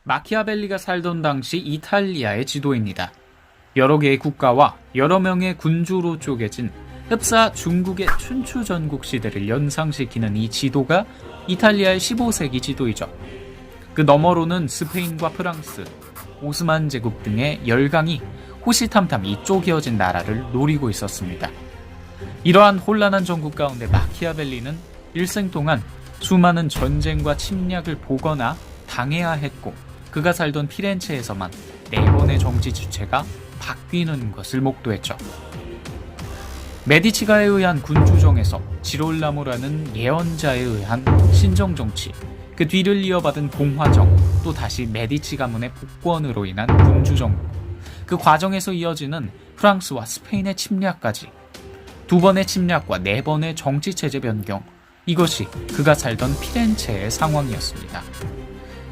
마키아벨리가 살던 당시 이탈리아의 지도입니다. 여러 개의 국가와 여러 명의 군주로 쪼개진 흡사 중국의 춘추 전국 시대를 연상시키는 이 지도가 이탈리아의 15세기 지도이죠. 그 너머로는 스페인과 프랑스, 오스만 제국 등의 열강이 호시탐탐 이 쪼개어진 나라를 노리고 있었습니다. 이러한 혼란한 정국 가운데 마키아벨리는 일생 동안 수많은 전쟁과 침략을 보거나 당해야 했고, 그가 살던 피렌체에서만 4번의 정치 주체가 바뀌는 것을 목도했죠. 메디치가에 의한 군주정에서 지롤라모라는 예언자에 의한 신정정치, 그 뒤를 이어받은 공화정, 또 다시 메디치 가문의 복권으로 인한 군주정부, 그 과정에서 이어지는 프랑스와 스페인의 침략까지 2번의 침략과 4번의 정치체제 변경, 이것이 그가 살던 피렌체의 상황이었습니다.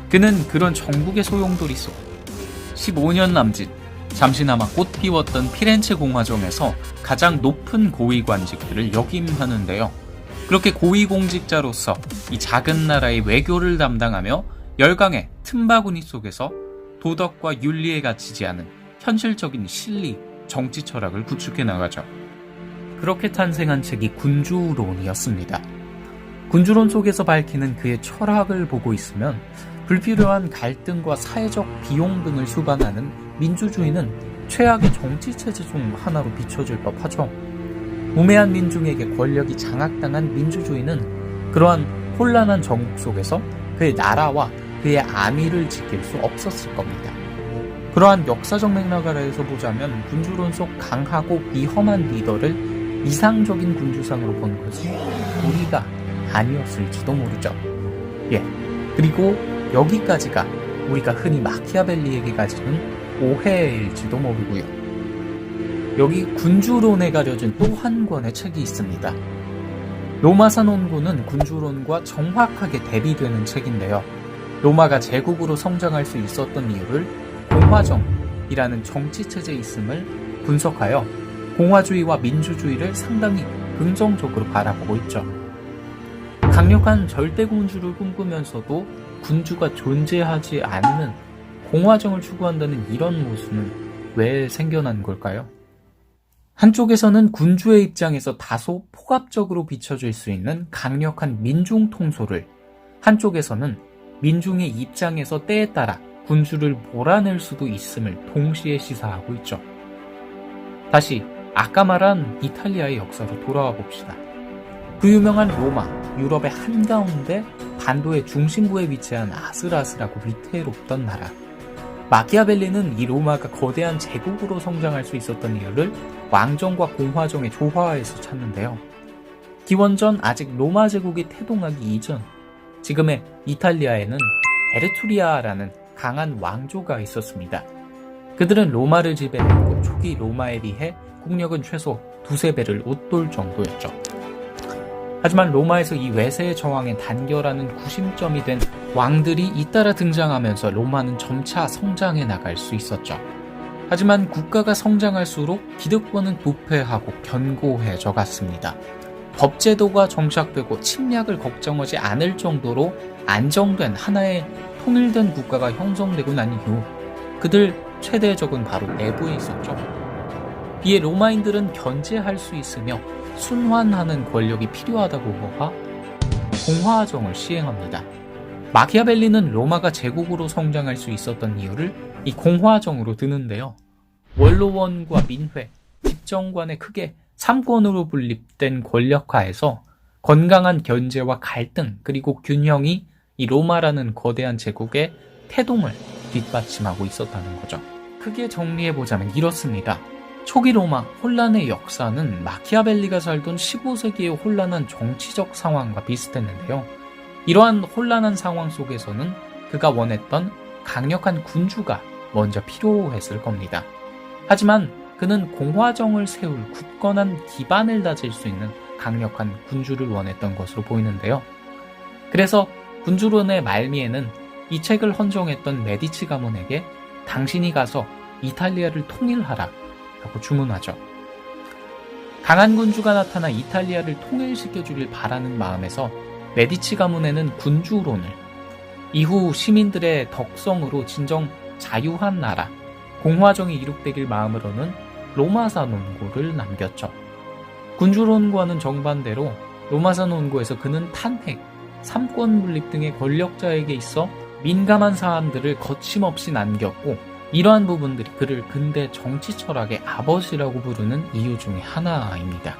그는 그런 전국의 소용돌이 속 15년 남짓 잠시나마 꽃 피웠던 피렌체 공화정에서 가장 높은 고위관직들을 역임하는데요. 그렇게 고위공직자로서 이 작은 나라의 외교를 담당하며 열강의 틈바구니 속에서 도덕과 윤리에 갇히지 않은 현실적인 실리, 정치 철학을 구축해 나가죠. 그렇게 탄생한 책이 군주론이었습니다. 군주론 속에서 밝히는 그의 철학을 보고 있으면 불필요한 갈등과 사회적 비용 등을 수반하는 민주주의는 최악의 정치체제 중 하나로 비춰질 법하죠. 우매한 민중에게 권력이 장악당한 민주주의는 그러한 혼란한 정국 속에서 그의 나라와 그의 안위를 지킬 수 없었을 겁니다. 그러한 역사적 맥락 아래에서 보자면 군주론 속 강하고 위험한 리더를 이상적인 군주상으로 본 것은 우리가 아니었을지도 모르죠. 그리고 여기까지가 우리가 흔히 마키아벨리에게 가지는 오해일지도 모르고요. 여기 군주론에 가려진 또 한 권의 책이 있습니다. 로마산 원고는 군주론과 정확하게 대비되는 책인데요. 로마가 제국으로 성장할 수 있었던 이유를 공화정이라는 정치체제에 있음을 분석하여 공화주의와 민주주의를 상당히 긍정적으로 바라보고 있죠. 강력한 절대군주를 꿈꾸면서도 군주가 존재하지 않는 공화정을 추구한다는 이런 모순은 왜 생겨난 걸까요? 한쪽에서는 군주의 입장에서 다소 폭압적으로 비춰질 수 있는 강력한 민중 통솔을, 한쪽에서는 민중의 입장에서 때에 따라 군주를 몰아낼 수도 있음을 동시에 시사하고 있죠. 다시 아까 말한 이탈리아의 역사로 돌아와 봅시다. 그 유명한 로마, 유럽의 한가운데 반도의 중심부에 위치한 아슬아슬하고 위태롭던 나라. 마키아벨리는 이 로마가 거대한 제국으로 성장할 수 있었던 이유를 왕정과 공화정의 조화에서 찾는데요. 기원전 아직 로마 제국이 태동하기 이전, 지금의 이탈리아에는 에르투리아라는 강한 왕조가 있었습니다. 그들은 로마를 지배했고 초기 로마에 비해 국력은 최소 2~3배를 웃돌 정도였죠. 하지만 로마에서 이 외세의 저항에 단결하는 구심점이 된 왕들이 잇따라 등장하면서 로마는 점차 성장해 나갈 수 있었죠. 하지만 국가가 성장할수록 기득권은 부패하고 견고해져 갔습니다. 법제도가 정착되고 침략을 걱정하지 않을 정도로 안정된 하나의 통일된 국가가 형성되고 난 이후 그들 최대의 적은 바로 내부에 있었죠. 이에 로마인들은 견제할 수 있으며 순환하는 권력이 필요하다고 보아 공화정을 시행합니다. 마키아벨리는 로마가 제국으로 성장할 수 있었던 이유를 이 공화정으로 드는데요. 원로원과 민회, 집정관의 크게 3권으로 분립된 권력하에서 건강한 견제와 갈등 그리고 균형이 이 로마라는 거대한 제국의 태동을 뒷받침하고 있었다는 거죠. 크게 정리해보자면 이렇습니다. 초기 로마 혼란의 역사는 마키아벨리가 살던 15세기의 혼란한 정치적 상황과 비슷했는데요. 이러한 혼란한 상황 속에서는 그가 원했던 강력한 군주가 먼저 필요했을 겁니다. 하지만 그는 공화정을 세울 굳건한 기반을 다질 수 있는 강력한 군주를 원했던 것으로 보이는데요. 그래서 군주론의 말미에는 이 책을 헌정했던 메디치 가문에게 당신이 가서 이탈리아를 통일하라 라고 주문하죠. 강한 군주가 나타나 이탈리아를 통일시켜주길 바라는 마음에서 메디치 가문에는 군주론을, 이후 시민들의 덕성으로 진정 자유한 나라, 공화정이 이룩되길 마음으로는 로마사 논고를 남겼죠. 군주론과는 정반대로 로마사 논고에서 그는 탄핵, 삼권 분립 등의 권력자에게 있어 민감한 사안들을 거침없이 남겼고, 이러한 부분들이 그를 근대 정치 철학의 아버지라고 부르는 이유 중에 하나입니다.